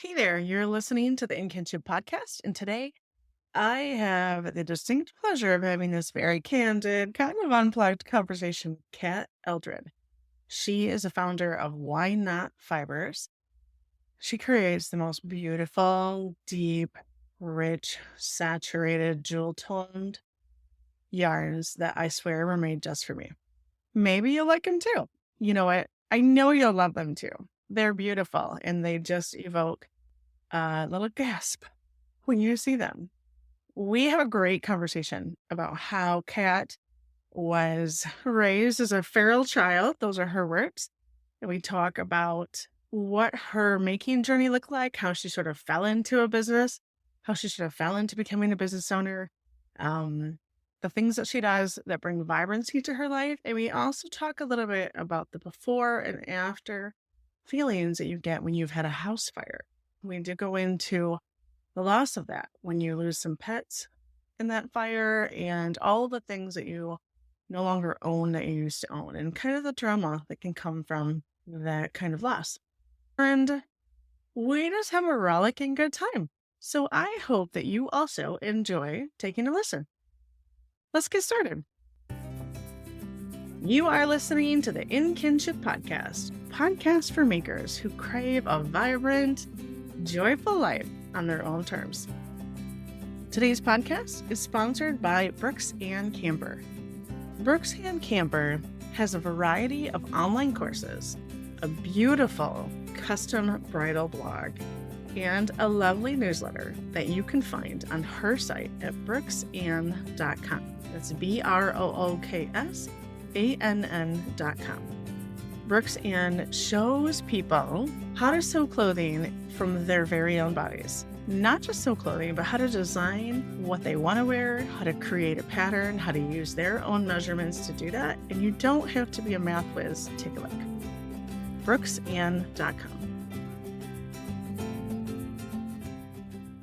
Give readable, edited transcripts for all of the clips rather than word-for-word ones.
Hey there, you're listening to the Inkinship podcast, and today I have the distinct pleasure of having this very candid, kind of unplugged conversation with Kat Eldred. She is a founder of Why Not Fibers. She creates the most beautiful, deep, rich, saturated, jewel toned yarns that I swear were made just for me. Maybe you'll like them too. You know what? I know you'll love them too. They're beautiful and they just evoke a little gasp when you see them. We have a great conversation about how Kat was raised as a feral child. Those are her words. And we talk about what her making journey looked like, how she sort of fell into a business, how she sort of fell into becoming a business owner, um, the things that she does that bring vibrancy to her life. And we also talk a little bit about the before and after feelings that you get when you've had a house fire. We do go into the loss of that when you lose some pets in that fire and all the things that you no longer own that you used to own and kind of the trauma that can come from that kind of loss. And we just have a rollicking good time. So I hope that you also enjoy taking a listen. Let's get started. You are listening to the In Kinship podcast for makers who crave a vibrant, joyful life on their own terms. Today's podcast is sponsored by Brooks and Camper. Brooks and Camper has a variety of online courses, a beautiful custom bridal blog, and a lovely newsletter that you can find on her site at brooksann.com. That's BROOKSANN.com. Brooks Ann shows people how to sew clothing from their very own bodies. Not just sew clothing, but how to design what they want to wear, how to create a pattern, how to use their own measurements to do that. And you don't have to be a math whiz. Take a look. brooksann.com.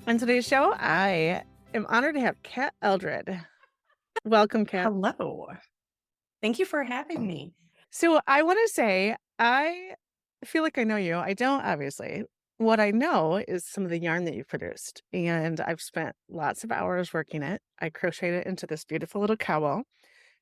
On today's show, I am honored to have Kat Eldred. Welcome, Kat. Hello. Thank you for having me. So I want to say, I feel like I know you. I don't, obviously. What I know is some of the yarn that you've produced, and I've spent lots of hours working it. I crocheted it into this beautiful little cowl,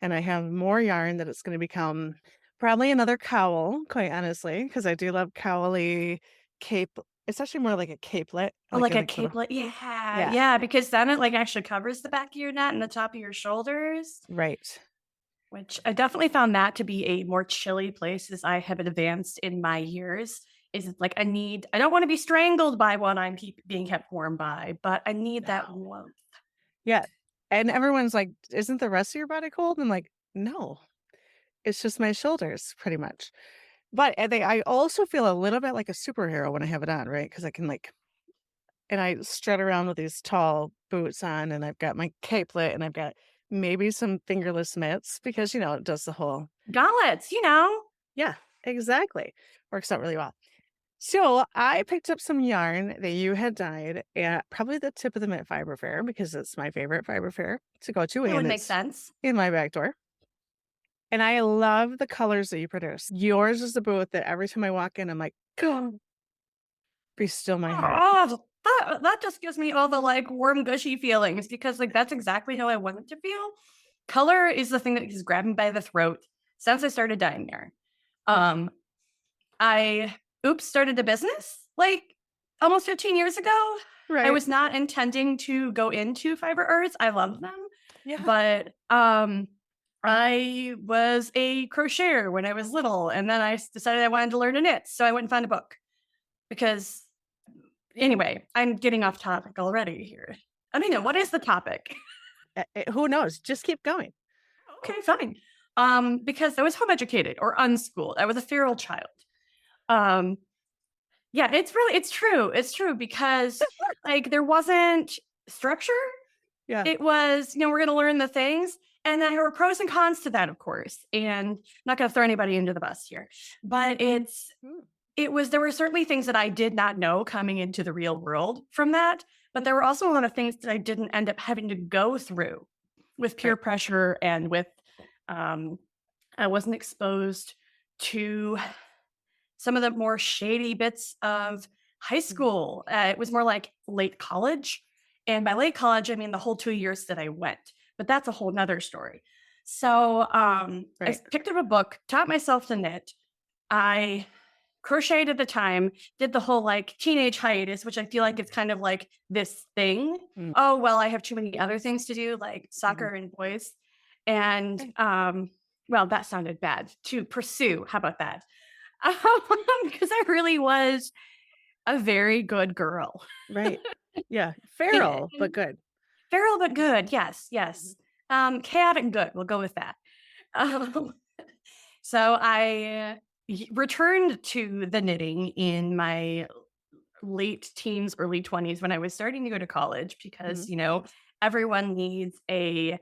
and I have more yarn that it's going to become probably another cowl, quite honestly, because I do love cowly cape. It's actually more like a capelet. Oh, like a a little, capelet? Yeah, yeah, yeah, because then it like actually covers the back of your neck and the top of your shoulders, right. which I definitely found that to be a more chilly place as I have advanced in my years. Is like I don't want to be strangled by what I'm being kept warm by, but I need that No. warmth. Yeah. And everyone's like, isn't the rest of your body cold? I'm like, no, it's just my shoulders pretty much. But I also feel a little bit like a superhero when I have it on, right? Because I can and I strut around with these tall boots on, and I've got my capelet, and I've got maybe some fingerless mitts because, it does the whole, Gauntlets, you know. yeah, exactly. Works out really well. So I picked up some yarn that you had dyed at probably the tip of the Mint Fiber Fair because it's my favorite fiber fair to go to, It would and make it's sense. in my back door. And I love the colors that you produce. Yours is the booth that every time I walk in, I'm like, God, be still my heart. Oh, that just gives me all the like warm, gushy feelings because like that's exactly how I want it to feel. Color is the thing that is grabbing me by the throat since I started dyeing there. Um, I started a business like almost 15 years ago. I Right. was not intending to go into fiber arts. I love them, Yeah. but I was a crocheter when I was little, and then I decided I wanted to learn to knit, so I went and found a book because anyway, I'm getting off topic already here. I mean, what is the topic? Who knows? Just keep going. Okay, fine. Because I was home educated or unschooled. I was a feral child. Um, yeah, it's true. It's true because like there wasn't structure. Yeah. It was, we're gonna learn the things. And then there were pros and cons to that, of course. And I'm not gonna throw anybody into the bus here. But Mm. there were certainly things that I did not know coming into the real world from that. But there were also a lot of things that I didn't end up having to go through with peer Right. pressure and with um, I wasn't exposed to some of the more shady bits of high school. It was more like late college. And by late college, I mean the whole 2 years that I went, but that's a whole nother story. So I Right. picked up a book, taught myself to knit. I crocheted at the time, did the whole like teenage hiatus, which I feel like it's kind of like this thing. Mm, Oh, well, I have too many other things to do, like soccer mhm. and boys. And Okay. well, that sounded bad to pursue. How about that? Because I really was a very good girl. Right. Yeah. Yeah, Feral, but good. feral but good. Yes, Mhm. yes. Chaotic good. We'll go with that. Um, so I returned to the knitting in my late teens, early 20s when I was starting to go to college because, Mhm. everyone needs a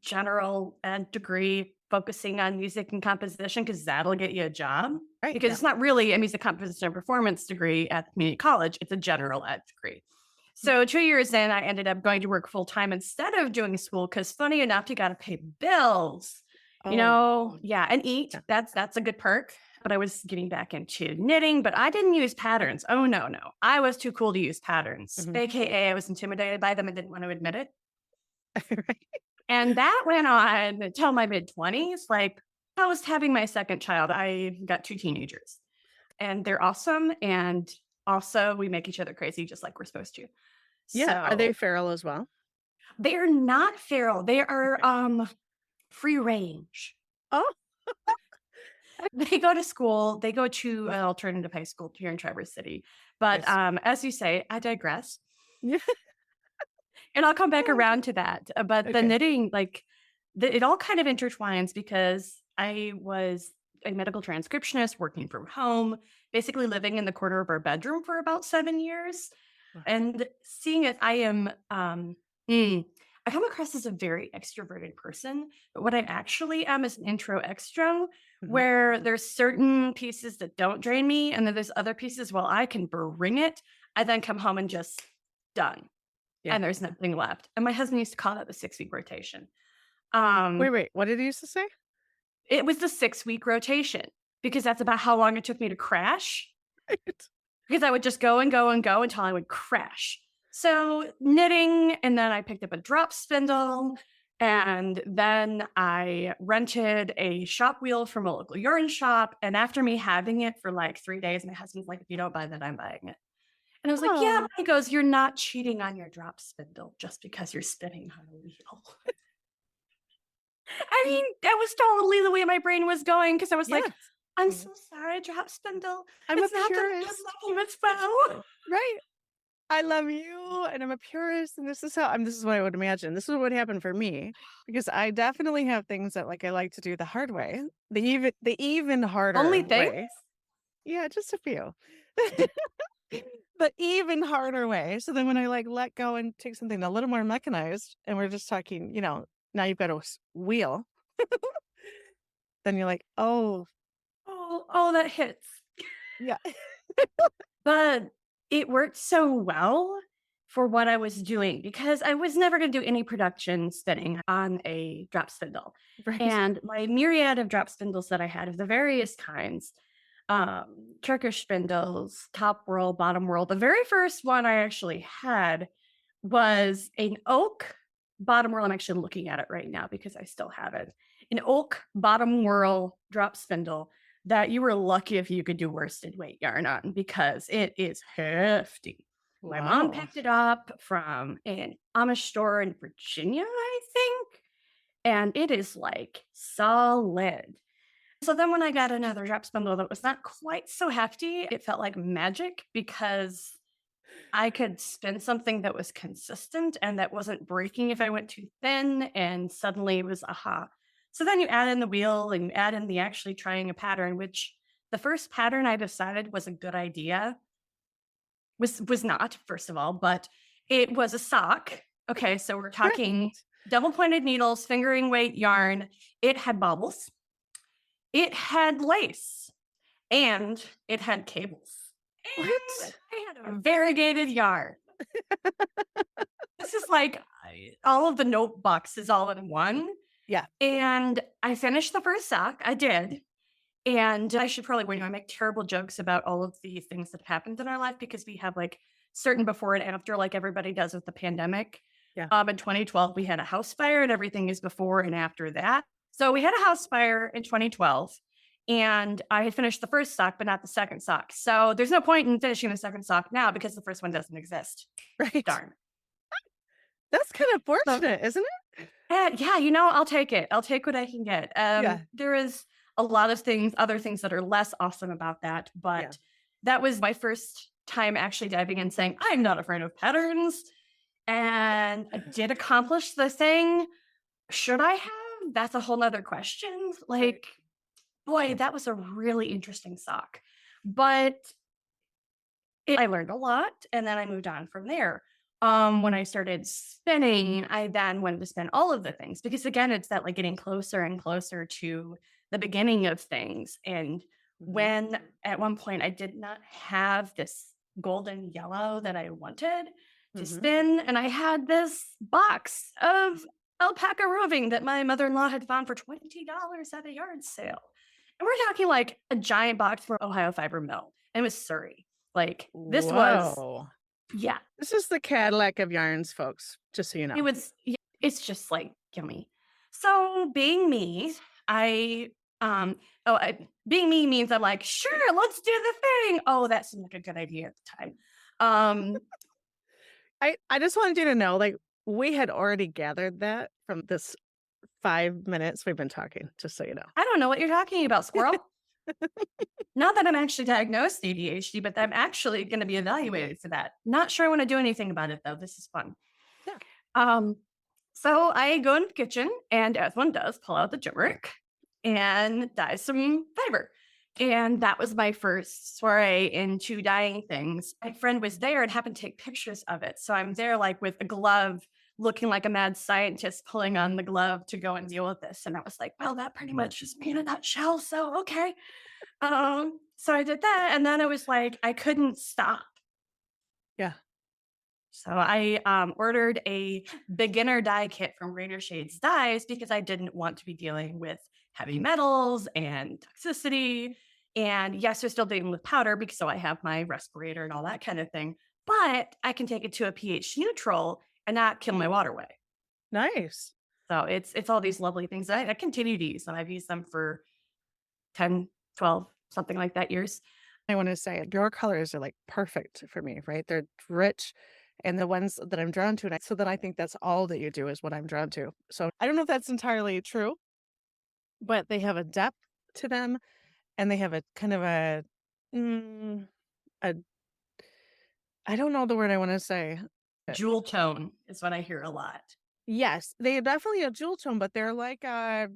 general ed degree focusing on music and composition because that'll get you a job. Right. Because Yeah. it's not really a music composition and performance degree at the community college, it's a general ed degree. Mm. So 2 years in, I ended up going to work full time instead of doing school because funny enough, you got to pay bills, Oh, yeah, and eat. yeah. That's a good perk. But I was getting back into knitting, but I didn't use patterns. Oh no, no. I was too cool to use patterns, Mhm. aka I was intimidated by them and didn't want to admit it. Right. And that went on until my mid-20s. Like, I was having my second child. I got 2 teenagers, and they're awesome, and also we make each other crazy just like we're supposed to. Yeah. Are they So, feral as well? they're not feral. They are, Okay. free range. Oh, They go to school. They go to an alternative high school here in Traverse City. But, nice. as you say, I digress. Yeah. And I'll come back around to that. But the Okay. knitting, like, it all kind of intertwines because I was a medical transcriptionist working from home, basically living in the corner of our bedroom for about 7 years. Wow. And seeing it, mm, I come across as a very extroverted person, but what I actually am is an intro extro, Mhm. where there's certain pieces that don't drain me, and then there's other pieces, well, I can bring it. I then come home and just done Yeah. and there's nothing left. And my husband used to call that the 6-week rotation. Wait, Um, wait. What did he used to say? it was the 6-week rotation because that's about how long it took me to crash. Right. Because I would just go and go and go until I would crash. So knitting, and then I picked up a drop spindle, and then I rented a shop wheel from a local yarn shop. And after me having it for like 3 days, my husband's like, "If you don't buy that, I'm buying it." And I was like, "Yeah." Oh, He goes, "You're not cheating on your drop spindle just because you're spinning on a wheel." I mean, that was totally the way my brain was going because I was like, yes. "I'm Mhm. so sorry, drop spindle. I'm a It's not gonna be purist. a love as well." Right. I love you and I'm a purist and this is how this is what I would imagine. This is what would happen for me because I definitely have things that like I like to do the hard way. The even Only harder thing? way. Yeah, just a few. The even harder way. So then when I like let go and take something a little more mechanized and we're just talking, now you've got a wheel, then you're like, "Oh, Oh, that hits. yeah." But it worked so well for what I was doing because I was never gonna do any production spinning on a drop spindle. Right. And my myriad of drop spindles that I had of the various kinds, Turkish spindles, top whirl, bottom whirl. The very first one I actually had was an oak bottom whirl. I'm actually looking at it right now because I still have it. An oak bottom whirl drop spindle that you were lucky if you could do worsted weight yarn on because it is hefty. My mom Wow. picked it up from an Amish store in Virginia, I think, and it is like solid. So then when I got another drop spindle that was not quite so hefty, it felt like magic because I could spin something that was consistent and that wasn't breaking if I went too thin, and suddenly it was aha. So then you add in the wheel and you add in the actually trying a pattern, which the first pattern I decided was a good idea was not, first of all, but it was a sock. Okay, so we're Right. talking double pointed needles, fingering weight yarn. It had bobbles, it had lace, and it had cables. And What? I had a variegated yarn. This is like all of the note boxes all in one. Yeah. And I finished the first sock. I did. And I should probably warn you, I make terrible jokes about all of the things that happened in our life because we have like certain before and after, like everybody does with the pandemic. Yeah. In 2012, we had a house fire, and everything is before and after that. So we had a house fire in 2012, and I had finished the first sock, but not the second sock. So there's no point in finishing the second sock now because the first one doesn't exist. Right. Darn. That's kind of So fortunate, isn't it? yeah, I'll take it. I'll take what I can get. Yeah. There is a lot of things, other things that are less awesome about that, Yeah. but that was my first time actually diving in saying, I'm not afraid of patterns. And I did accomplish the thing. Should I have? That's a whole nother question. Right. Like, boy, that was a really interesting sock. But I learned a lot, and then I moved on from there. When I started spinning, I then wanted to spin all of the things because again, it's that like getting closer and closer to the beginning of things. And Mhm. when at one point I did not have this golden yellow that I wanted to Mhm. spin, and I had this box of alpaca roving that my mother-in-law had found for $20 at a yard sale. And we're talking like a giant box from Ohio Fiber Mill. And it was Surrey. Like this was, Whoa. yeah, This is the Cadillac of yarns, folks, just so you it know. was, it's just like yummy. So being me, I, being me means I'm like, sure, let's do the thing. Oh, that seemed like a good idea at the time. Um, I just wanted you to know, like, we had already gathered that from this 5 minutes we've been talking, just so you know. I don't know what you're talking about, squirrel. Not that I'm actually diagnosed with ADHD, but I'm actually going to be evaluated for that. Not sure I want to do anything about it though. This is fun. Yeah. Um, so I go in the kitchen and, as one does, pull out the turmeric and dye some fiber. And that was my first foray into dyeing things. My friend was there and happened to take pictures of it. So I'm there, like with a glove, looking like a mad scientist, pulling on the glove to go and deal with this. And I was like, well, that pretty much is me in a nutshell. So, okay. So I did that. And then it was like, I couldn't stop. Yeah. So I ordered a beginner dye kit from Rainer Shades Dyes because I didn't want to be dealing with heavy metals and toxicity. And yes, they're still dealing with powder because so I have my respirator and all that kind of thing. But I can take it to a pH neutral and not kill my waterway. Nice. So it's all these lovely things that I continue to use, and I've used them for 10, 12, something like that years. I want to say your colors are like perfect for me, right? They're rich and the ones that I'm drawn to. So then I think that's all that you do is what I'm drawn to. So I don't know if that's entirely true, but they have a depth to them and they have a kind of mm, a I don't know the word I want to say. Jewel tone is what I hear a lot. Yes, they are definitely a jewel tone, but they're like a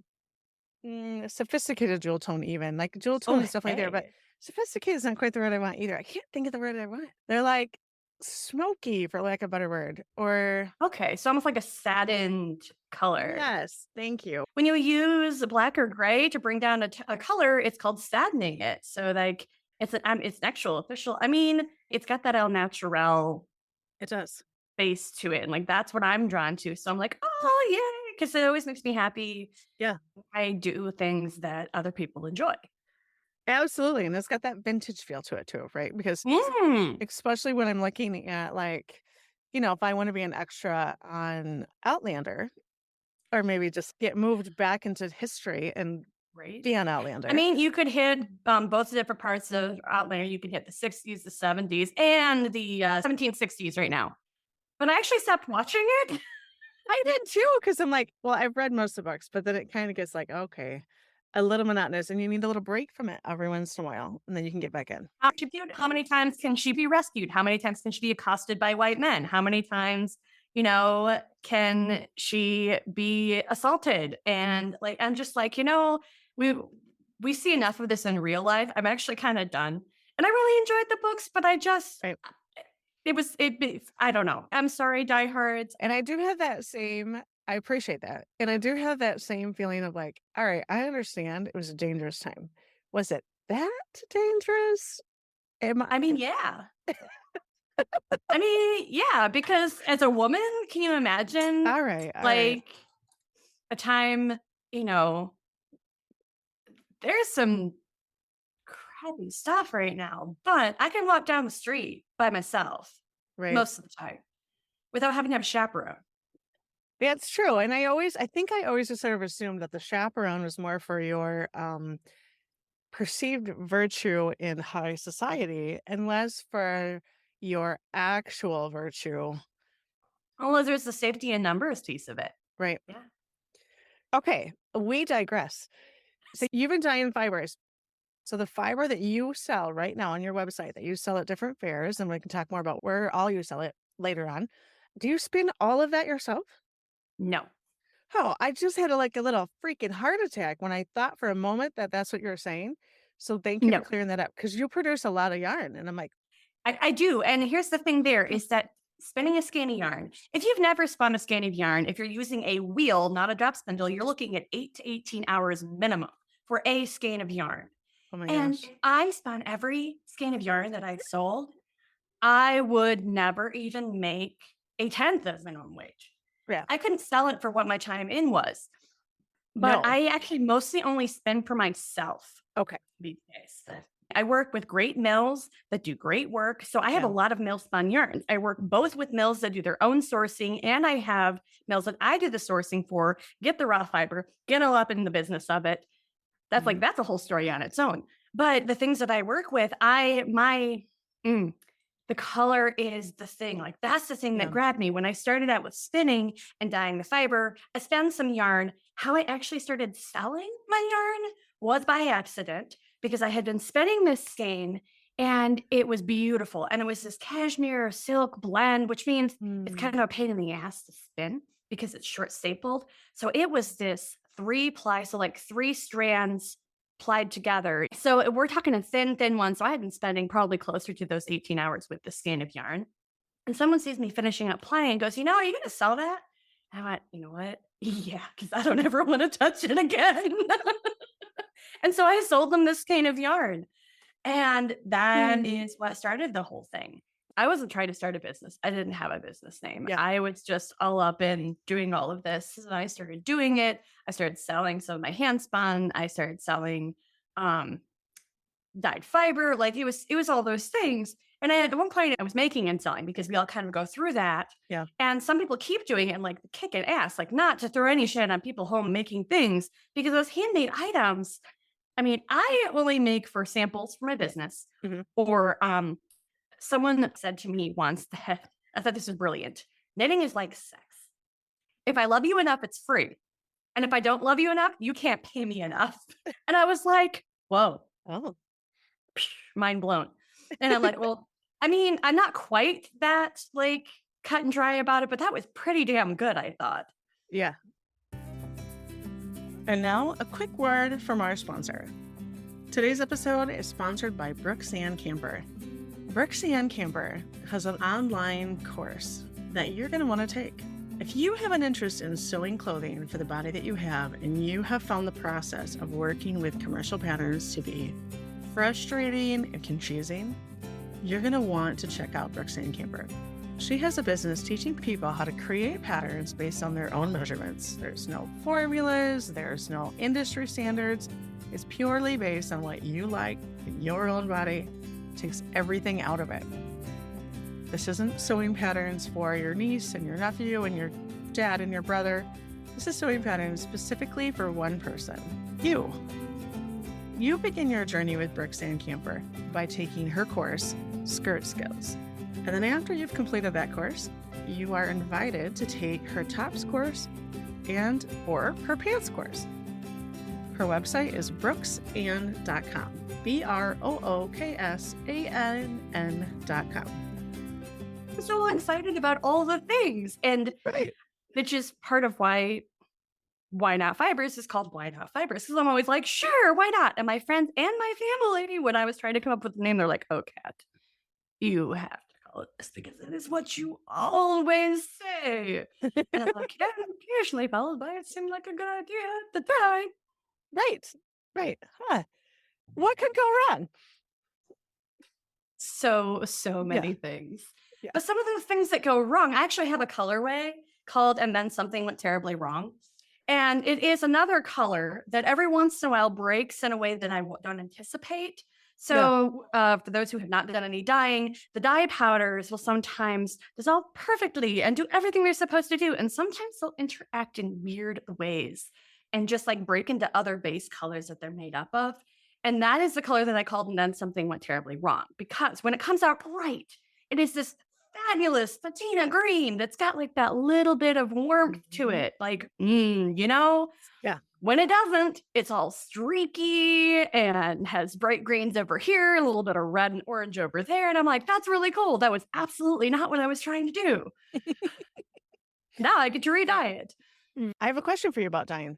sophisticated jewel tone even. Like jewel tone Oh, is definitely there, but hey. sophisticated is not quite the word I want either. I can't think of the word I want. They're like smoky, for lack of a better word. Or Okay, so almost like a saddened color. yes, thank you. When you use black or gray to bring down a color, it's called saddening it. So like it's an actual official. I mean, it's got that al natural It does. face to it, and like that's what I'm drawn to. So I'm like, oh yeah, because it always makes me happy. Yeah, I do things that other people enjoy. absolutely. And it's got that vintage feel to it too, right? Because Mm, especially when I'm looking at like, if I want to be an extra on Outlander, or maybe just get moved back into history and right. be on I Outlander. mean, you could hit both the different parts of Outlander. You could hit the 60s, the 70s, and the 1760s right now. But I actually stopped watching it. I did too, because I'm like, well, I've read most of the books, but then it kind of gets like, okay, a little monotonous, and you need a little break from it every once in a while, and then you can get back in. How many times can she be rescued? How many times can she be accosted by white men? How many times, can she be assaulted? And like, I'm just like, we we see enough of this in real life. I'm actually kind of done. And I really enjoyed the books, but I just Right. I don't know. I'm sorry, diehards. And I do have that same, I appreciate that. And I do have that same feeling of like, all right, I understand it was a dangerous time. Was it that dangerous? Am I? I mean, yeah. I mean, yeah, because as a woman, can you imagine All right. All right. like a time, you know, there's some heavy stuff right now, but I can walk down the street by myself Right. most of the time without having to have a chaperone. That's true. And I think I always just sort of assumed that the chaperone was more for your perceived virtue in high society and less for your actual virtue. Although there's the safety in numbers piece of it. Right. Yeah. Okay. We digress. So you've been dyeing fibers. So the fiber that you sell right now on your website that you sell at different fairs, and we can talk more about where all you sell it later on. Do you spin all of that yourself? No, Oh, I just had a little freaking heart attack when I thought for a moment that that's what you're saying. So thank you for no. clearing that up because you produce a lot of yarn. And I'm like, I do. And here's the thing there "Hmm, is that spinning a skein of yarn, if you've never spun a skein of yarn, if you're using a wheel, not a drop spindle, you're looking at 8 to 18 hours minimum for a skein of yarn. oh my And gosh. if I spun every skein of yarn that I sold, I would never even make a tenth of minimum wage. Yeah. I couldn't sell it for what my time in was. But No. I actually mostly only spin for myself Okay. these days. I work with great mills that do great work. So I have a Yeah. lot of mill spun yarns. I work both with mills that do their own sourcing, and I have mills that I do the sourcing for, get the raw fiber, get all up in the business of it. Mhm. That's a whole story on its own. But the things that I work with, mm, the color is the thing. Like that's the thing that Yeah. grabbed me when I started out with spinning and dyeing the fiber. I spun some yarn. How I actually started selling my yarn was by accident because I had been spinning this skein and it was beautiful. And it was this cashmere silk blend, which means it's Mm. kind of a pain in the ass to spin because it's short stapled. So it was this 3 ply, so like 3 strands plied together. So we're talking a thin, thin one. So I had been spending probably closer to those 18 hours with the skein of yarn. And someone sees me finishing up playing and goes, are you going to sell that? I went, you know what? Yeah, because I don't ever want to touch it again. And so I sold them this skein of yarn. And that Mm. is what started the whole thing. I wasn't trying to start a business. I didn't have a business name. Yeah. I was just all up in doing all of this. And I started doing it. I started selling some of my hand spun. I started selling um, dyed fiber. Like it was all those things. And at one point I was making and selling because we all kind of go through that. Yeah. And some people keep doing it and like kicking ass, like not to throw any shit on people home making things because those handmade items, I mean, I only make for samples for my business. Mhm. Or someone said to me once that I thought this was brilliant. Knitting is like sex. If I love you enough, it's free. And if I don't love you enough, you can't pay me enough. And I was like, whoa, Oh. mind blown. And I'm like, well, I mean, I'm not quite that like cut and dry about it, but that was pretty damn good, I thought. Yeah. And now a quick word from our sponsor. Today's episode is sponsored by Brooks and Camper. Brooks and Camper has an online course that you're going to want to take. If you have an interest in sewing clothing for the body that you have, and you have found the process of working with commercial patterns to be frustrating and confusing, you're going to want to check out Brooks and Camper. She has a business teaching people how to create patterns based on their own measurements. There's no formulas, there's no industry standards. It's purely based on what you like in your own body. Takes everything out of it. This isn't sewing patterns for your niece and your nephew and your dad and your brother. This is sewing patterns specifically for one person, you. You begin your journey with Brooks and Camper by taking her course, Skirt Skills. And then after you've completed that course, you are invited to take her tops course and or her pants course. Her website is brooksann.com. BROOKSANN.com. I'm so excited about all the things. And Right. which is part of why Not Fibers is called Why Not Fibers. Because I'm always like, sure, why not? And my friends and my family, when I was trying to come up with the name, they're like, oh, Kat, you have to call it this because it is what you always say. And I'm like, yeah, occasionally followed by it seemed like a good idea at the time. Right. Right. Huh. What could go wrong? So Yeah. many things. Yeah. But some of those things that go wrong, I actually have a colorway called And Then Something Went Terribly Wrong. And it is another color that every once in a while breaks in a way that I don't anticipate. Yeah. So, for those who have not done any dyeing, the dye powders will sometimes dissolve perfectly and do everything they're supposed to do. And sometimes they'll interact in weird ways and just like break into other base colors that they're made up of. And that is the color that I called and then something went terribly wrong because when it comes out bright, it is this fabulous patina green that's got like that little bit of warmth to Mhm. it. Like, you know, Yeah. when it doesn't, it's all streaky and has bright greens over here, a little bit of red and orange over there. And I'm like, that's really cool. That was absolutely not what I was trying to do. Now I get to re-dye it. I have a question for you about dyeing.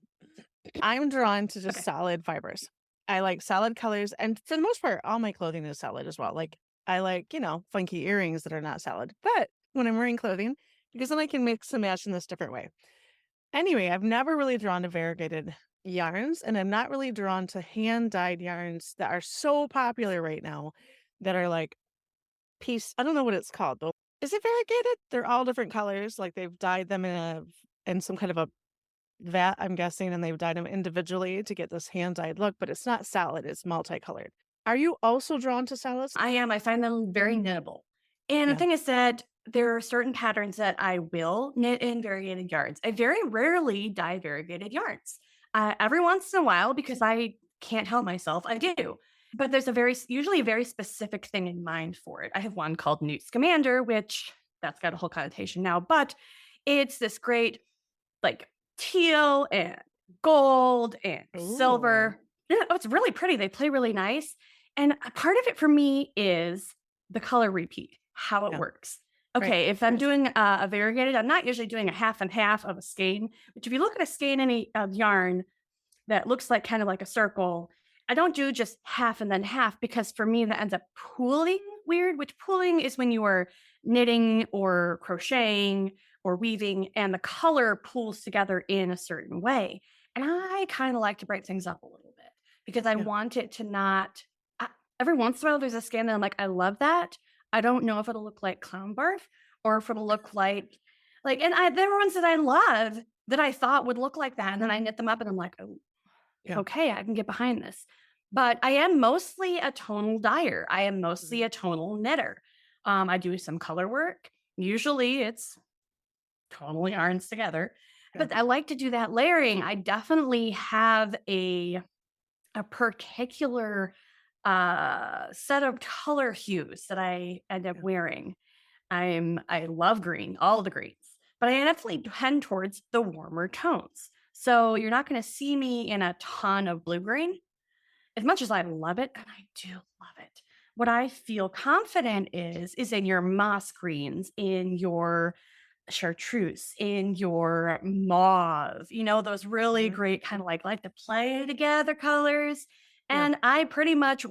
I'm drawn to just Okay. solid fibers. I like solid colors, and for the most part, all my clothing is solid as well. Like, I like, funky earrings that are not solid. But when I'm wearing clothing, because then I can mix and match in this different way. Anyway, I've never really drawn to variegated yarns, and I'm not really drawn to hand dyed yarns that are so popular right now that are like piece. I don't know what it's called though. Is it variegated? They're all different colors. Like they've dyed them in some kind of a vat, I'm guessing, and they've dyed them individually to get this hand-dyed look, but it's not solid, it's multicolored. Are you also drawn to solids? I am. I find them very knittable. And the Yeah. thing is that there are certain patterns that I will knit in variegated yarns. I very rarely dye variegated yarns. Every once in a while, because I can't help myself, I do. But there's usually a very specific thing in mind for it. I have one called Newt's Commander, which that's got a whole connotation now, but it's this great like teal and gold and Ooh. silver. Yeah, oh, it's really pretty. They play really nice. And a part of it for me is the color repeat, how it Yeah, works. right. Okay, if I'm doing a variegated, I'm not usually doing a half and half of a skein. But if you look at a skein any of yarn that looks like kind of like a circle, I don't do just half and then half because for me that ends up pooling weird, which pooling is when you are knitting or crocheting or weaving and the color pulls together in a certain way. And I kind of like to break things up a little bit because I Yeah, want it to not. I, every once in a while, there's a skin that I'm like, I love that. I don't know if it'll look like clown barf or if it'll look and there are ones that I love that I thought would look like that, and then I knit them up, and I'm like, oh, yeah. okay, I can get behind this. But I am mostly a tonal dyer. I am Mhm. mostly a tonal knitter. I do some color work. Usually it's tonal yarns together, Yeah, but I like to do that layering. I definitely have a particular set of color hues that I end up yeah, wearing. I love green, all the greens, but I definitely tend towards the warmer tones. So you're not going to see me in a ton of blue green as much as I love it, and I do love it. What I feel confident is in your moss greens, in your chartreuse, in your mauve, those really mhm, great kind of like to play together colors. yeah, And I pretty much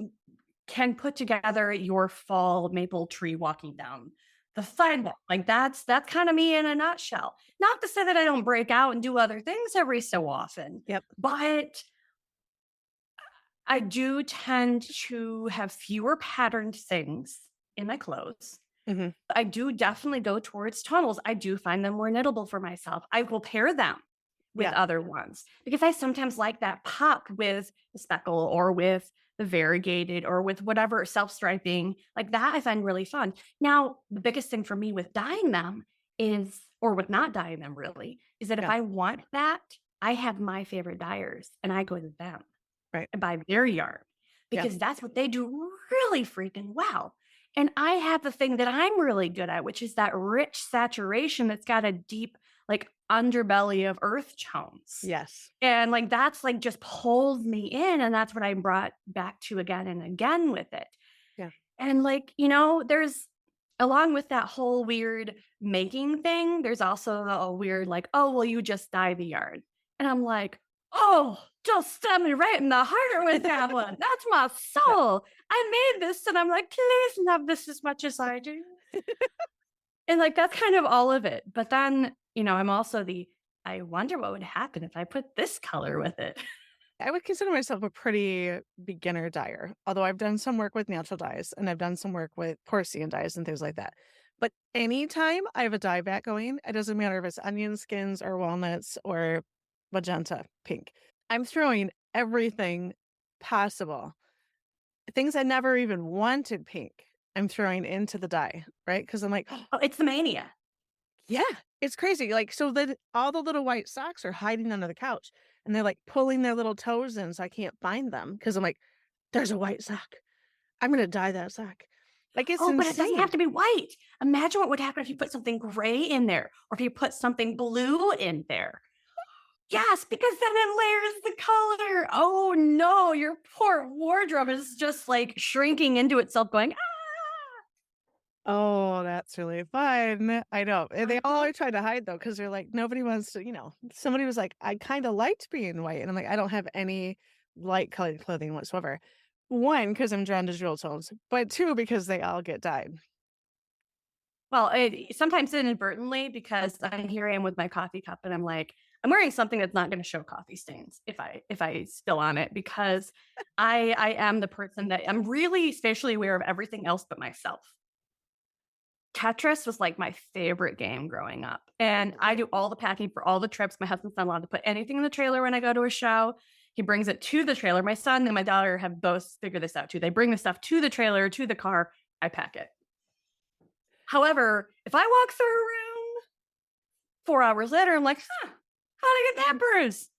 can put together your fall maple tree walking down the sidewalk. Like that's kind of me in a nutshell. Not to say that I don't break out and do other things every so often, yep, but I do tend to have fewer patterned things in my clothes. mhm, I do definitely go towards tunnels. I do find them more knittable for myself. I will pair them with yeah, other ones because I sometimes like that pop with the speckle or with the variegated or with whatever self striping like that. I find really fun. Now, the biggest thing for me with dyeing them or with not dyeing them really, is that if yeah, I want that, I have my favorite dyers and I go to them right, and buy their yarn yeah, because that's what they do really freaking well. And I have the thing that I'm really good at, which is that rich saturation that's got a deep, like underbelly of earth tones. yes, And like that's like just pulls me in. And that's what I brought back to again and again with it. yeah, And there's along with that whole weird making thing, there's also a weird like, oh, well, you just dye the yarn. And I'm like, oh, just stab me right in the heart with that one. That's my yeah. soul. I made this and I'm like, please love this as much as I do. And like that's kind of all of it. But then, I'm also I wonder what would happen if I put this color with it. I would consider myself a pretty beginner dyer, although I've done some work with natural dyes and I've done some work with porcelain dyes and things like that. But anytime I have a dye vat going, it doesn't matter if it's onion skins or walnuts or magenta pink. I'm throwing everything possible things I never even wanted pink, I'm throwing into the dye, right? Because I'm like, Oh, it's the mania. yeah, it's crazy. Like, so then all the little white socks are hiding under the couch and they're like pulling their little toes in so I can't find them because I'm like, there's a white sock. I'm gonna dye that sock. Like, it's Oh, but it doesn't have insane. to be white. Imagine what would happen if you put something gray in there or if you put something blue in there. Yes, because then it layers the color. Oh no, your poor wardrobe is just like shrinking into itself, going, Oh, that's really fun. I know. And they all ah. are trying to hide though, because they're like, nobody wants to, somebody was like, I kind of liked being white. And I'm like, I don't have any light colored clothing whatsoever. One, because I'm drawn to jewel tones, but two, because they all get dyed. Well, sometimes inadvertently because here I am with my coffee cup and I'm like, I'm wearing something that's not going to show coffee stains if I spill on it because I am the person that I'm really spatially aware of everything else but myself. Tetris was like my favorite game growing up. And I do all the packing for all the trips. My husband's not allowed to put anything in the trailer when I go to a show. He brings it to the trailer. My son and my daughter have both figured this out too. They bring the stuff to the trailer, to the car. I pack it. However, if I walk through a room 4 hours later, I'm like, huh, how'd I get that bruise?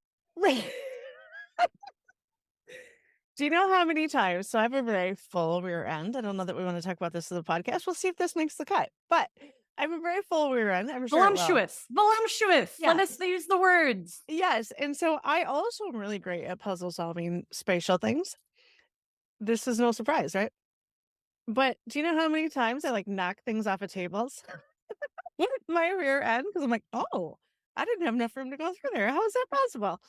Do you know how many times? So I have a very full rear end. I don't know that we want to talk about this in the podcast. We'll see if this makes the cut. But I have a very full rear end. I'm sure it will. Voluptuous. Voluptuous. Yeah. Let us use the words. Yes. And so I also am really great at puzzle solving spatial things. This is no surprise, right? But do you know how many times I like knock things off of tables with my rear end? Because I'm like, oh, I didn't have enough room to go through there. How is that possible?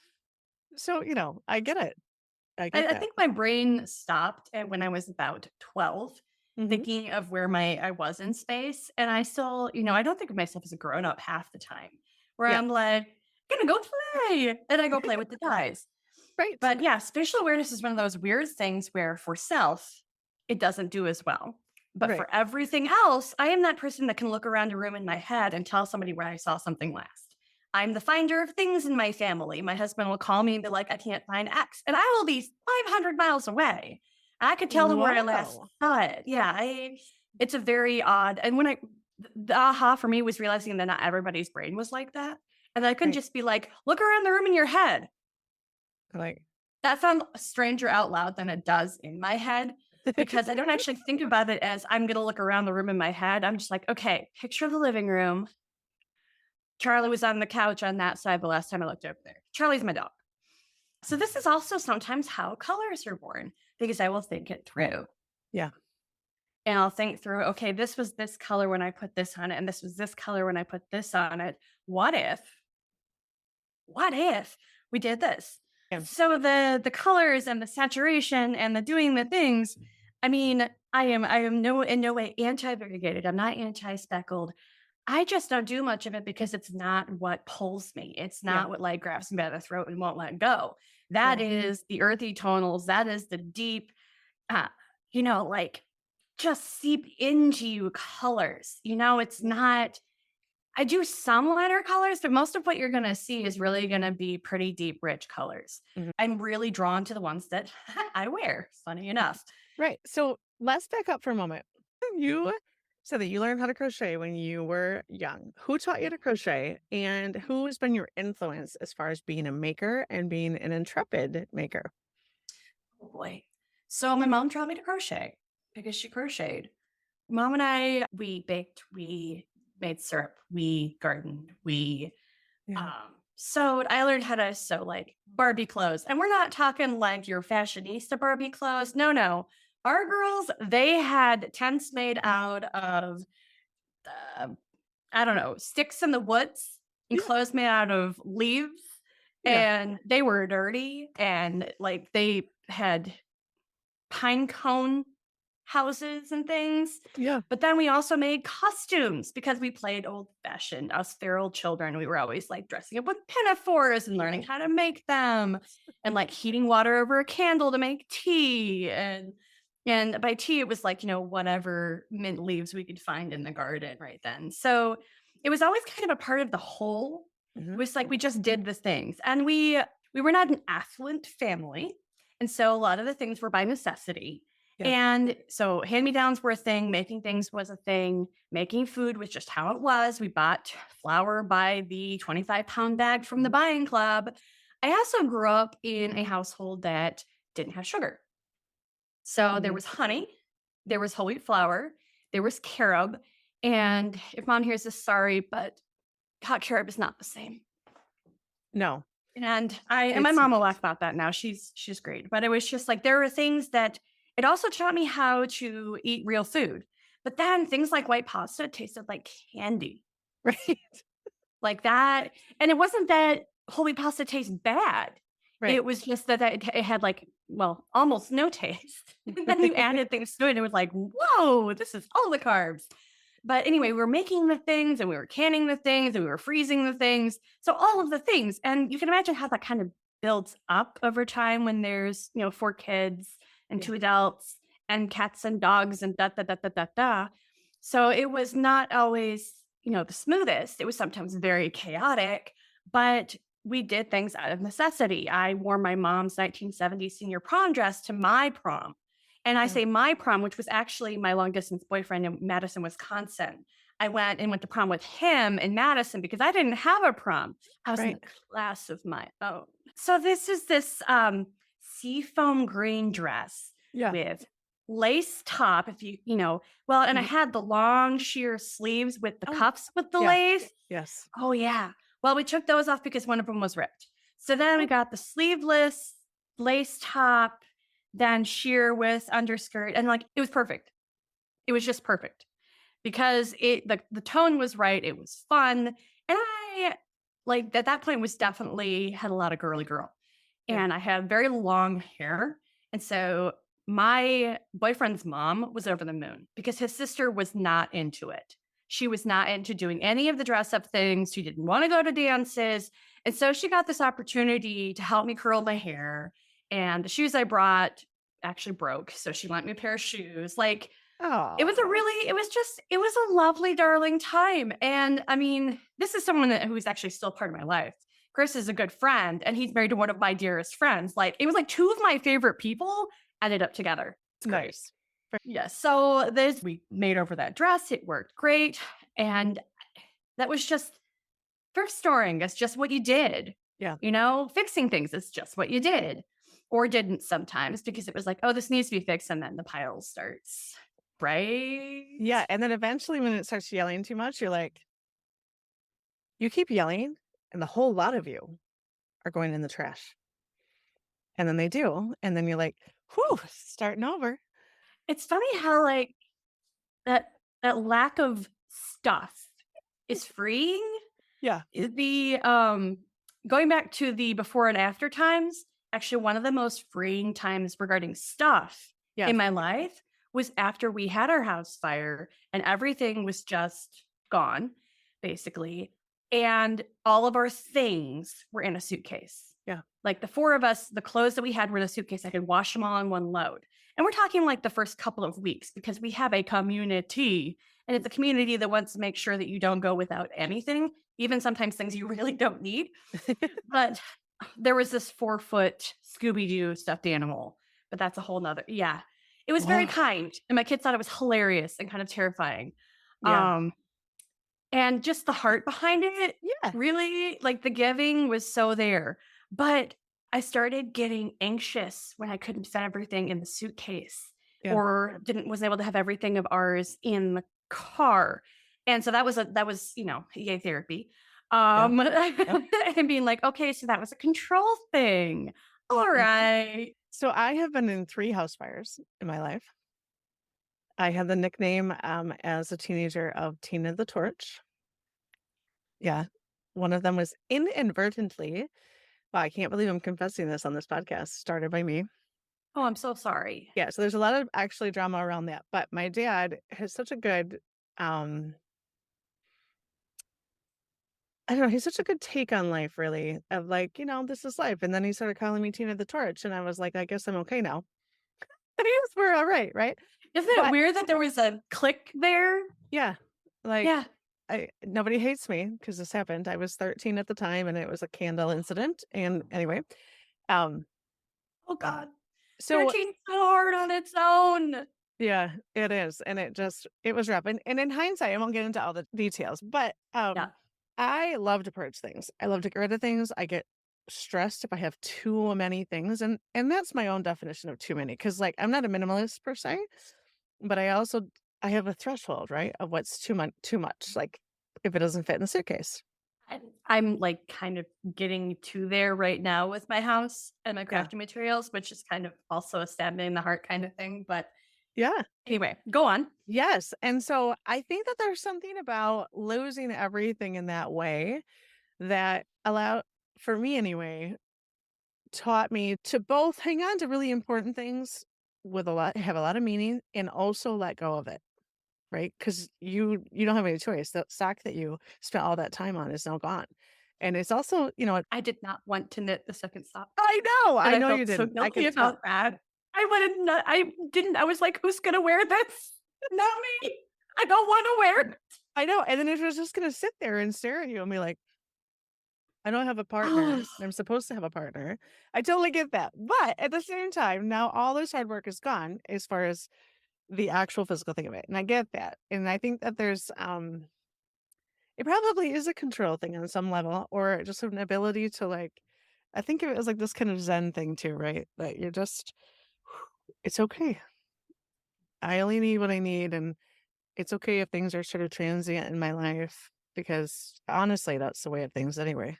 So, I get it. I get I that. think my brain stopped when I was about 12, Hmm. thinking of where I was in space. And I still, I don't think of myself as a grown up half the time, where Yeah. I'm like, gonna go play. And I go play with the dice. Right. But yeah, spatial awareness is one of those weird things where for self, it doesn't do as well. But Right. for everything else, I am that person that can look around a room in my head and tell somebody where I saw something last. I'm the finder of things in my family. My husband will call me and be like, I can't find X. And I will be 500 miles away. I could tell them where I last Wow. saw it. Yeah, it's a very odd. And the aha for me was realizing that not everybody's brain was like that. And I couldn't Right. just be like, look around the room in your head. Like, That sounds stranger out loud than it does in my head because I don't actually think about it as I'm going to look around the room in my head. I'm just like, okay, picture the living room. Charlie was on the couch on that side the last time I looked over there. Charlie's my dog. So this is also sometimes how colors are born because I will think it through. yeah. And I'll think through, okay, this was this color when I put this on it, and this was this color when I put this on it. What if we did this? Yeah. So the colors and the saturation and the doing the things, I mean, I am in no way anti-variegated. I'm not anti-speckled. I just don't do much of it because it's not what pulls me. It's Yeah. not what like grabs me by the throat and won't let go. That Yeah. is the earthy tonals. That is the deep, uh, like just seep into you colors. It's not I do some lighter colors, but most of what you're going to see is really going to be pretty deep, rich colors. Mhm. I'm really drawn to the ones that I wear, funny enough. Right. So let's back up for a moment. You said that you learned how to crochet when you were young. Who taught you to crochet and who has been your influence as far as being a maker and being an intrepid maker? Oh boy. So my mom taught me to crochet because she crocheted. Mom and we baked, we made syrup, we gardened, we Yeah. sewed. I learned how to sew like Barbie clothes. And we're not talking like your fashionista Barbie clothes. No, no. Our girls, they had tents made out of, uh, I don't know, sticks in the woods and Yeah. clothes made out of leaves. Yeah. And they were dirty and like they had pine cone houses and things. Yeah. But then we also made costumes because we played old fashioned, us feral children. We were always like dressing up with pinafores and learning how to make them and like heating water over a candle to make tea. And by tea, it was like, whatever mint leaves we could find in the garden right then. So it was always kind of a part of the whole. It Mhm. was like we just did the things. And we were not an affluent family. And so a lot of the things were by necessity. Yeah. And so hand-me-downs were a thing, making things was a thing, making food was just how it was. We bought flour by the 25-pound bag from the buying club. I also grew up in a household that didn't have sugar. So there Mhm. was honey, there was whole wheat flour, there was carob, and if mom hears this, sorry, but hot carob is not the same. No, And my it's mom will not. laugh about that now. She's great. But it was just like there were things that it also taught me how to eat real food. But then things like white pasta tasted like candy. Right. Like that. And it wasn't that whole wheat pasta tastes bad. Right. It was just that it had like, well, almost no taste. And then you added things to it, and it was like, whoa, this is all the carbs. But anyway, we were making the things and we were canning the things and we were freezing the things. So all of the things. And you can imagine how that kind of builds up over time when there's, 4 kids and Yeah. 2 adults and cats and dogs and da da da da da da. So it was not always, the smoothest. It was sometimes very chaotic, but we did things out of necessity. I wore my mom's 1970s senior prom dress to my prom. And I Yeah. say my prom, which was actually my long distance boyfriend in Madison, Wisconsin. I went to prom with him in Madison because I didn't have a prom. I was in Right. a class of my own. So this is this seafoam green dress Yeah. with lace top, if well, and I Mhm. had the long sheer sleeves with the Oh, cuffs with the yeah. lace. Yes. Oh yeah. Well, we took those off because one of them was ripped. So then we Oh, got the sleeveless lace top, then sheer with underskirt, and like it was perfect. It was just perfect because the tone was right. It was fun, and I like at that point was definitely had a lot of girly girl, yeah. and I had very long hair, and so my boyfriend's mom was over the moon because his sister was not into it. She was not into doing any of the dress up things. She didn't want to go to dances. And so she got this opportunity to help me curl my hair. And the shoes I brought actually broke. So she lent me a pair of shoes. Like Oh, it was a lovely, darling time. And I mean, this is someone who's actually still part of my life. Chris is a good friend and he's married to one of my dearest friends. Like it was like two of my favorite people ended up together. It's great. nice. Yes. So this we made over that dress. It worked great. And that was just thrift storing. It's just what you did. Yeah. Fixing things is just what you did. Or didn't sometimes because it was like, oh, this needs to be fixed. And then the pile starts. Right? Yeah. And then eventually, when it starts yelling too much, you're like, you keep yelling, and the whole lot of you are going in the trash. And then they do. And then you're like, whew, starting over. It's funny how like that that lack of stuff is freeing. Yeah. The going back to the before and after times, actually one of the most freeing times regarding stuff Yeah. in my life was after we had our house fire and everything was just gone, basically. And all of our things were in a suitcase. Yeah. Like the four of us, the clothes that we had were in a suitcase. I could wash them all in one load. And we're talking like the first couple of weeks because we have a community and it's a community that wants to make sure that you don't go without anything, even sometimes things you really don't need. But there was this 4-foot Scooby Doo stuffed animal, but that's a whole nother. Yeah. It was very Oh, kind. And my kids thought it was hilarious and kind of terrifying. yeah. Um, and just the heart behind it, Yeah. really, like the giving was so there. But I started getting anxious when I couldn't fit everything in the suitcase Yeah. or didn't wasn't able to have everything of ours in the car. And so yay therapy. Yeah. Yep. And being like, okay, so that was a control thing. All Mhm. right. So I have been in 3 house fires in my life. I had the nickname, as a teenager of Tina the Torch. Yeah. One of them was inadvertently, wow, I can't believe I'm confessing this on this podcast, started by me. Oh, I'm so sorry. Yeah, so there's a lot of actually drama around that, but my dad has such a good, um I don't know, he's such a good take on life really, of like, this is life, and then he started calling me Tina the Torch, and I was like, "I guess I'm okay now." I guess we're alright, right? Isn't it But weird that there was a click there? yeah, like, Yeah. nobody hates me because this happened. I was 13 at the time, and it was a candle incident, and anyway, um Oh God. So Working so hard on its own. yeah, it is, and it was rough, and in hindsight, I won't get into all the details, but, Yeah. I love to purge things. I love to get rid of things. I get stressed if I have too many things, and that's my own definition of too many. Because like, I'm not a minimalist per se, but I have a threshold, right, of what's too much, like, if it doesn't fit in the suitcase. I'm like kind of getting to there right now with my house and my Yeah. crafting materials, which is kind of also a stab me in the heart kind of thing. But Yeah. anyway, go on. Yes, and so I think that there's something about losing everything in that way that allow for me anyway, taught me to both hang on to really important things with a lot have a lot of meaning and also let go of it, right? Because you don't have any choice. The sock that you spent all that time on is now gone. And it's also, I did not want to knit the second sock, and I I know you felt so didn't. I guilty could tell. about that. I wouldn't not I didn't I was like, "Who's gonna wear this? Not me. I don't wanna wear it." I know. And then it was just gonna sit there and stare at you and be like, I don't have a partner. I'm supposed to have a partner. I totally get that. But at the same time, now all this hard work is gone as far as the actual physical thing of it. And I get that. And I think that there's it probably is a control thing on some level or just an ability to like I think of it as like this kind of zen thing too, right? That you're just it's okay. I only need what I need and it's okay if things are sort of transient in my life because honestly that's the way of things anyway.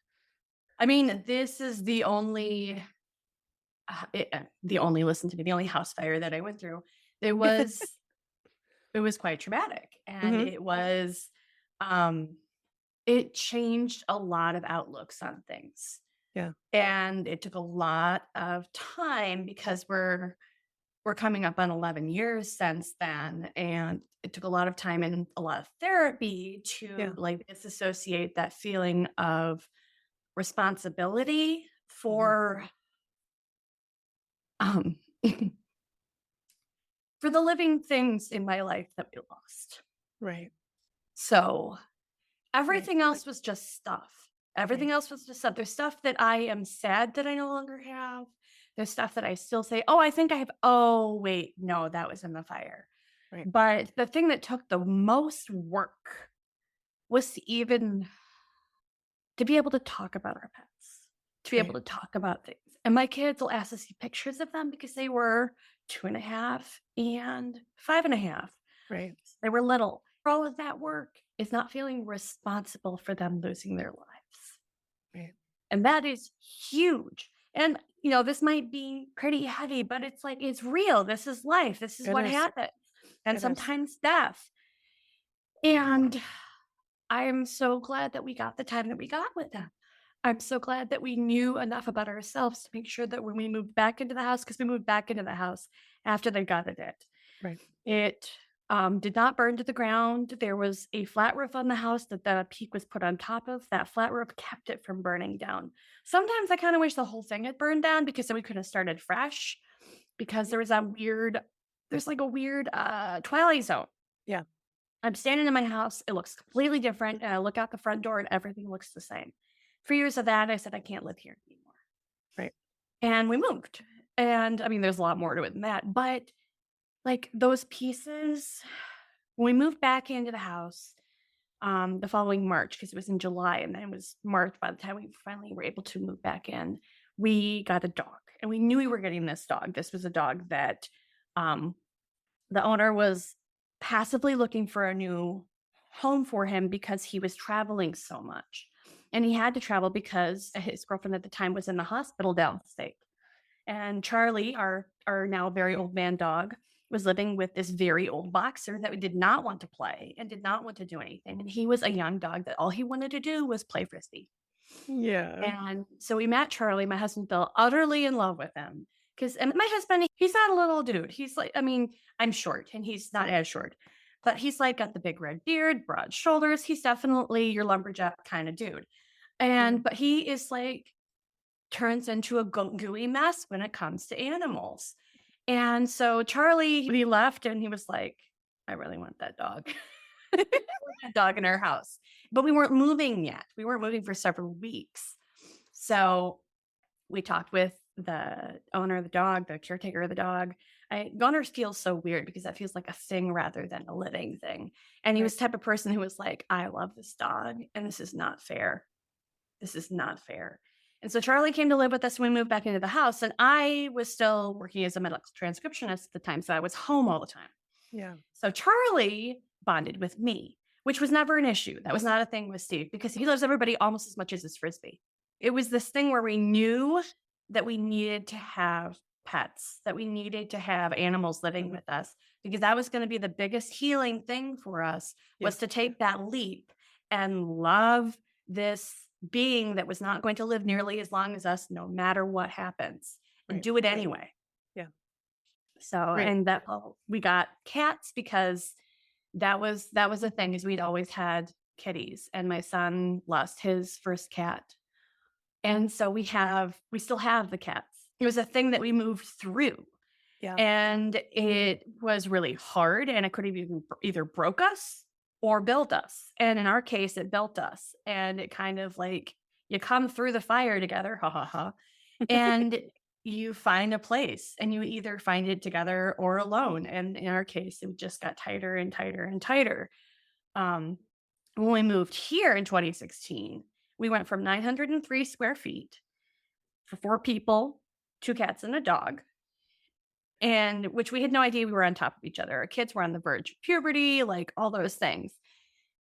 I mean, this is the only listen to me, the only house fire that I went through. There was it was quite traumatic, and Hmm. um, it changed a lot of outlooks on things, Yeah. and it took a lot of time because we're coming up on 11 years since then, and it took a lot of time and a lot of therapy to, Yeah. like, disassociate that feeling of responsibility Mhm. um, for the living things in my life that we lost. Right. So, Right. everything else was just stuff. Everything Right. else was just stuff. There's stuff that I am sad that I no longer have. There's stuff that I still say, "Oh, I think I have." Oh, wait, no, that was in the fire. Right. But the thing that took the most work was to be able to talk about our pets, to be able Right. to talk about things. And my kids will ask to see pictures of them because they were 2.5 and 5.5. Right. They were little. All of that work is not feeling responsible for them losing their lives. Right. And that is huge. And, this might be pretty heavy, but it's like, it's real. This is life. This is It what is. happens. And It is. sometimes death. And I am so glad that we got the time that we got with them. I'm so glad that we knew enough about ourselves to make sure that when we moved back into the house, because we moved back into the house after they gutted it, Right. it did not burn to the ground. There was a flat roof on the house that the peak was put on top of. That flat roof kept it from burning down. Sometimes I kind of wish the whole thing had burned down because then we could have started fresh because there's like a weird twilight zone. Yeah. I'm standing in my house. It looks completely different. And I look out the front door and everything looks the same. For years of that, I said, I can't live here anymore. Right. And we moved. And I mean, there's a lot more to it than that. But like those pieces, when we moved back into the house the following March, because it was in July and then it was March by the time we finally were able to move back in, we got a dog. And we knew we were getting this dog. This was a dog that um, the owner was passively looking for a new home for him because he was traveling so much. And he had to travel because his girlfriend at the time was in the hospital downstate. And Charlie, our now very old man dog, was living with this very old boxer that did not want to play and did not want to do anything. And he was a young dog that all he wanted to do was play frisbee. Yeah. And so we met Charlie. My husband fell utterly in love with him. Because my husband, he's not a little dude. He's like, I mean, I'm short and he's not as short, but he's like got the big red beard, broad shoulders. He's definitely your lumberjack kind of dude. Yeah. But he is like, turns into a gooey mess when it comes to animals. And so Charlie, he left and he was like, I really want that dog. I want that dog in our house. But we weren't moving yet. We weren't moving for several weeks. So we talked with the owner of the dog, the caretaker of the dog. Goners feels so weird because that feels like a thing rather than a living thing. And he Right. was the type of person who was like, I love this dog, and this is not fair. This is not fair. And so Charlie came to live with us when we moved back into the house. And I was still working as a medical transcriptionist at the time. So I was home all the time. Yeah. So Charlie bonded with me, which was never an issue. That was not a thing with Steve because he loves everybody almost as much as his frisbee. It was this thing where we knew that we needed to have pets, that we needed to have animals living with us because that was going to be the biggest healing thing for us Yeah. was to take that leap and love this being that was not going to live nearly as long as us no matter what happens and Right. do it anyway. Yeah. So, Right. and that we got cats because that was a thing is we'd always had kitties and my son lost his first cat. And so we still have the cats. It was a thing that we moved through Yeah. and it was really hard and it could have either broke us or built us. And in our case, it built us. And it kind of like you come through the fire together, ha ha ha, and you find a place and you either find it together or alone. And in our case, it just got tighter and tighter and tighter. Um, when we moved here in 2016, we went from 903 square feet for 4 people, 2 cats, and a dog. And which we had no idea we were on top of each other. Our kids were on the verge of puberty, like all those things.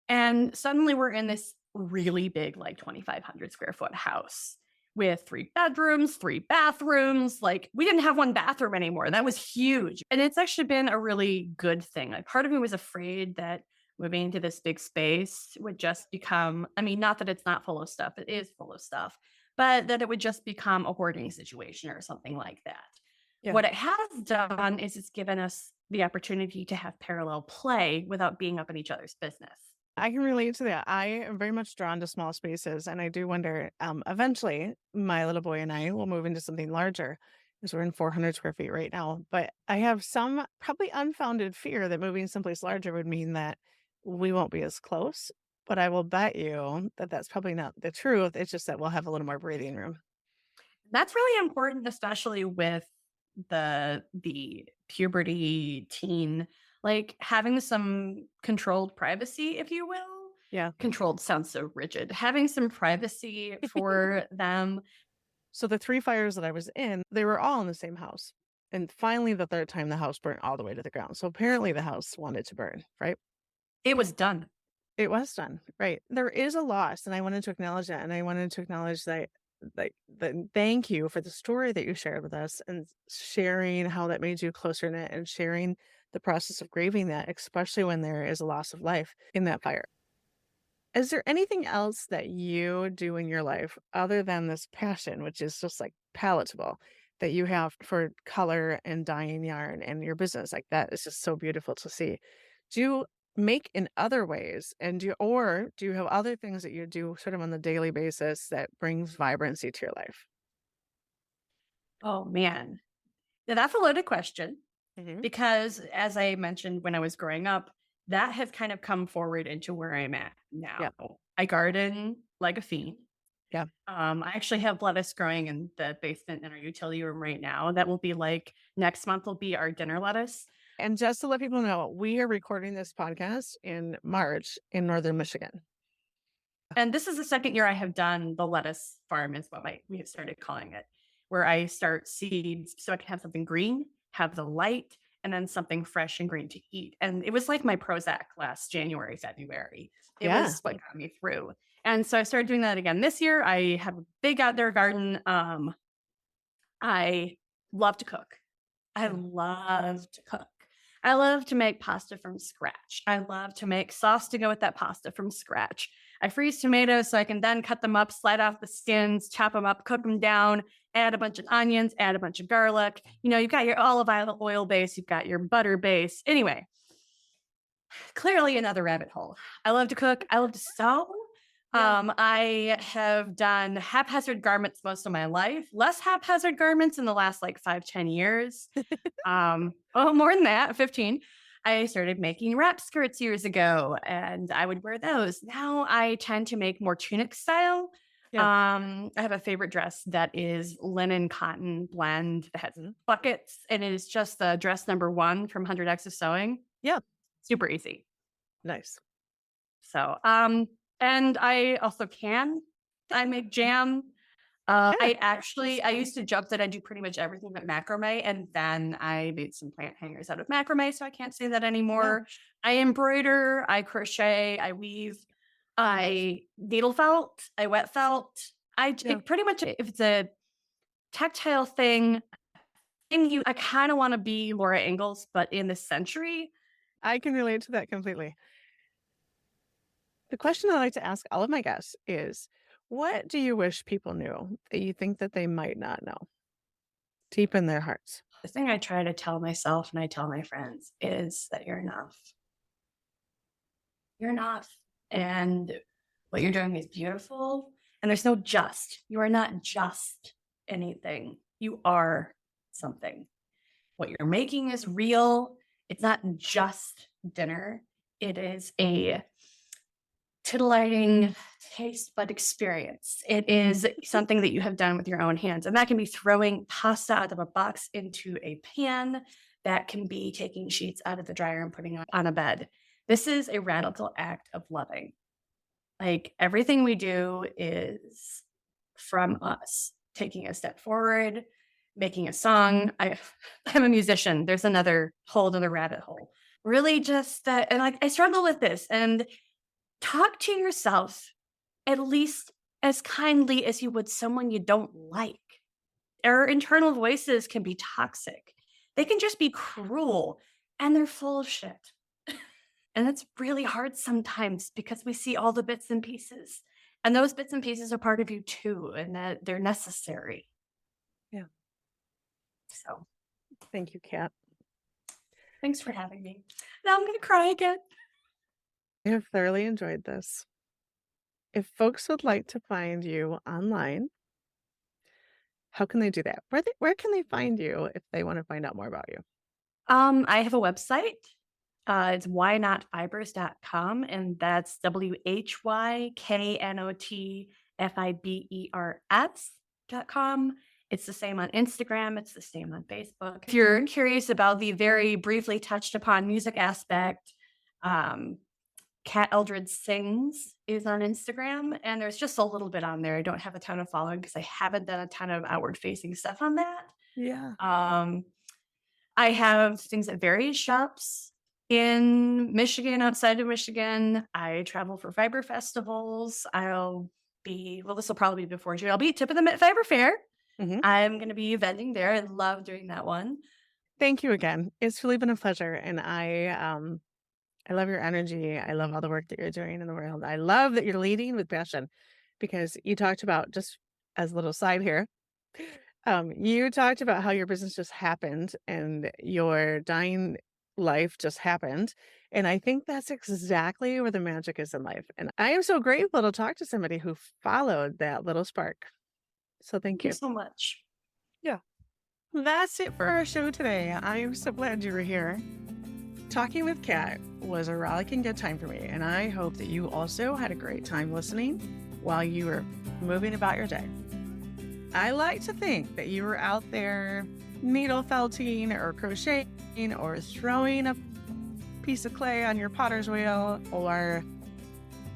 And suddenly we're in this really big, like 2,500 square foot house with 3 bedrooms, 3 bathrooms. Like we didn't have one bathroom anymore. That was huge. And it's actually been a really good thing. Like part of me was afraid that moving into this big space would just become, I mean, not that it's not full of stuff, it is full of stuff, but that it would just become a hoarding situation or something like that. Yeah. What it has done is it's given us the opportunity to have parallel play without being up in each other's business. I can relate to that. I am very much drawn to small spaces, and I do wonder, eventually, my little boy and I will move into something larger because we're in 400 square feet right now. But I have some probably unfounded fear that moving someplace larger would mean that we won't be as close. But I will bet you that that's probably not the truth. It's just that we'll have a little more breathing room. That's really important, especially with the puberty teen, like having some controlled privacy, if you will. Yeah. Controlled sounds so rigid. Having some privacy for them. So the three fires that I was in, they were all in the same house. And finally, the third time, the house burnt all the way to the ground. So apparently, the house wanted to burn, right? It was done. It was done, right. There is a loss, and I wanted to acknowledge that, and I wanted to acknowledge that, like, the thank you for the story that you shared with us and sharing how that made you closer knit and sharing the process of grieving that, especially when there is a loss of life in that fire. Is there anything else that you do in your life other than this passion, which is just like palatable, that you have for color and dyeing yarn and your business? Like that is just so beautiful to see. Do you make in other ways and do you have other things that you do sort of on the daily basis that brings vibrancy to your life? Oh man. Now, that's a loaded question Hmm. because as I mentioned when I was growing up, that has kind of come forward into where I'm at now. Yeah. I garden like a fiend. Yeah. I actually have lettuce growing in the basement in our utility room right now. That will be like next month will be our dinner lettuce. And just to let people know, we are recording this podcast in March in Northern Michigan. And this is the second year I have done the lettuce farm is what we have started calling it, where I start seeds so I can have something green, have the light, and then something fresh and green to eat. And it was like my Prozac last January, February. It Yeah. was what got me through. And so I started doing that again this year. I have a big outdoor garden. I love to cook. I Yeah. love to cook. I love to make pasta from scratch. I love to make sauce to go with that pasta from scratch. I freeze tomatoes so I can then cut them up, slide off the skins, chop them up, cook them down, add a bunch of onions, add a bunch of garlic. You know, you've got your olive oil base, you've got your butter base. Anyway, clearly another rabbit hole. I love to cook. I love to sew. Yeah. I have done haphazard garments most of my life, less haphazard garments in the last like 5-10 years. More than that, 15. I started making wrap skirts years ago and I would wear those. Now I tend to make more tunic style. Yeah. I have a favorite dress that is linen cotton blend that has Mhm. buckets, and it is just the dress number 1 from 100 X of Sewing. Yeah. Super easy. Nice. So, and I also can. I make jam. Yeah. I used to joke that I do pretty much everything but macrame, and then I made some plant hangers out of macrame, so I can't say that Yeah. anymore. I embroider, I crochet, I weave, I needle felt, I wet felt. Yeah. It pretty much, if it's a tactile I kind of want to be Laura Ingalls, but in this century. I can relate to that completely. The question I like to ask all of my guests is, what do you wish people knew that you think that they might not know deep in their hearts? The thing I try to tell myself and I tell my friends is that you're enough. You're enough. And what you're doing is beautiful. And there's no just. You are not just anything. You are something. What you're making is real. It's not just dinner. It is a titillating taste bud experience. It is something that you have done with your own hands. And that can be throwing pasta out of a box into a pan. That can be taking sheets out of the dryer and putting on a bed. This is a radical act of loving. Like everything we do is from us, taking a step forward, making a song. I'm a musician. There's another whole other rabbit hole. Really just that, and like I struggle with this. And talk to yourself at least as kindly as you would someone you don't like. Our internal voices can be toxic. They can just be cruel and they're full of shit. And it's really hard sometimes because we see all the bits and pieces. And those bits and pieces are part of you too, and that they're necessary. Yeah. So Thank you, Kat. thanks for having me. Now I'm going to cry again. I have thoroughly enjoyed this. If folks would like to find you online, how can they do that? Where can they find you if they want to find out more about you? I have a website. It's whynotfibers.com, and that's WHYKNOTFIBERS.com. It's the same on Instagram. It's the same on Facebook. If you're curious about the very briefly touched upon music aspect, Kat Eldred Sings is on Instagram, and there's just a little bit on there. I don't have a ton of following because I haven't done a ton of outward facing stuff on that. Yeah. I have things at various shops in Michigan, outside of Michigan. I travel for fiber festivals. This will probably be before June. I'll be at Tip of the Mitt Fiber Fair. Mhm. I'm going to be vending there. I love doing that one. Thank you again. It's really been a pleasure, and I love your energy. I love all the work that you're doing in the world. I love that you're leading with passion because you talked about, just as a little side here, you talked about how your business just happened and your dying life just happened. And I think that's exactly where the magic is in life. And I am so grateful to talk to somebody who followed that little spark. So thank Thank you you. so much. Yeah. That's it for our show today. I am so glad you were here. Talking with Kat was a rollicking good time for me, and I hope that you also had a great time listening while you were moving about your day. I like to think that you were out there needle felting or crocheting or throwing a piece of clay on your potter's wheel or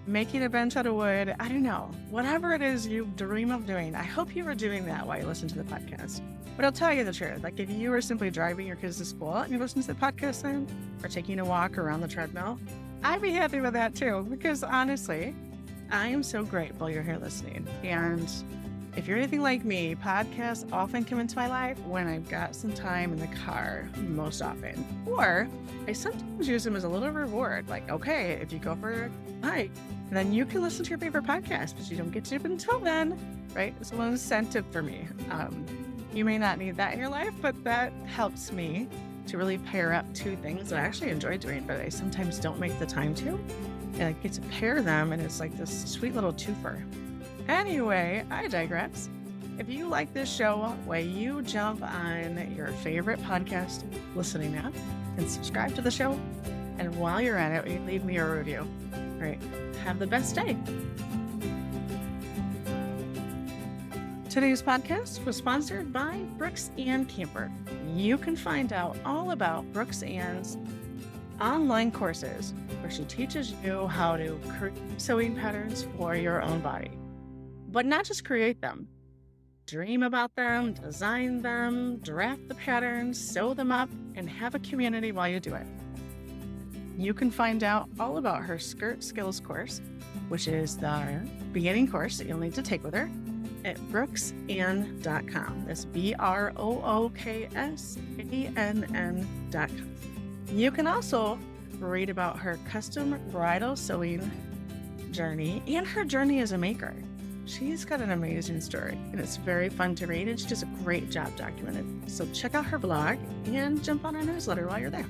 making a bench out of wood. I don't know. Whatever it is you dream of doing, I hope you were doing that while you listen to the podcast. But I'll tell you the truth. Like if you were simply driving your kids to school and you listen to the podcast then, or taking a walk around the treadmill, I'd be happy with that too. Because honestly, I am so grateful you're here listening. And if you're anything like me, podcasts often come into my life when I've got some time in the car, most often. Or I sometimes use them as a little reward. Like, okay, if you go for a hike, then you can listen to your favorite podcast, but you don't get to do it until then, right? It's a little incentive for me. You may not need that in your life, but that helps me to really pair up two things that I actually enjoy doing, but I sometimes don't make the time to. And I get to pair them, and it's like this sweet little twofer. Anyway, I digress. If you like this show, will you jump on your favorite podcast listening app and subscribe to the show? And while you're at it, leave me a review. All right. Have the best day. Today's podcast was sponsored by Brooks and Camper. You can find out all about Brooks Ann's online courses where she teaches you how to create sewing patterns for your own body. But not just create them. Dream about them, design them, draft the patterns, sew them up, and have a community while you do it. You can find out all about her skirt skills course, which is the beginning course that you'll need to take with her, at brooksann.com. That's BROOKSANN.com. You can also read about her custom bridal sewing journey and her journey as a maker. She's got an amazing story, and it's very fun to read, and she does a great job documented. So check out her blog and jump on our newsletter while you're there.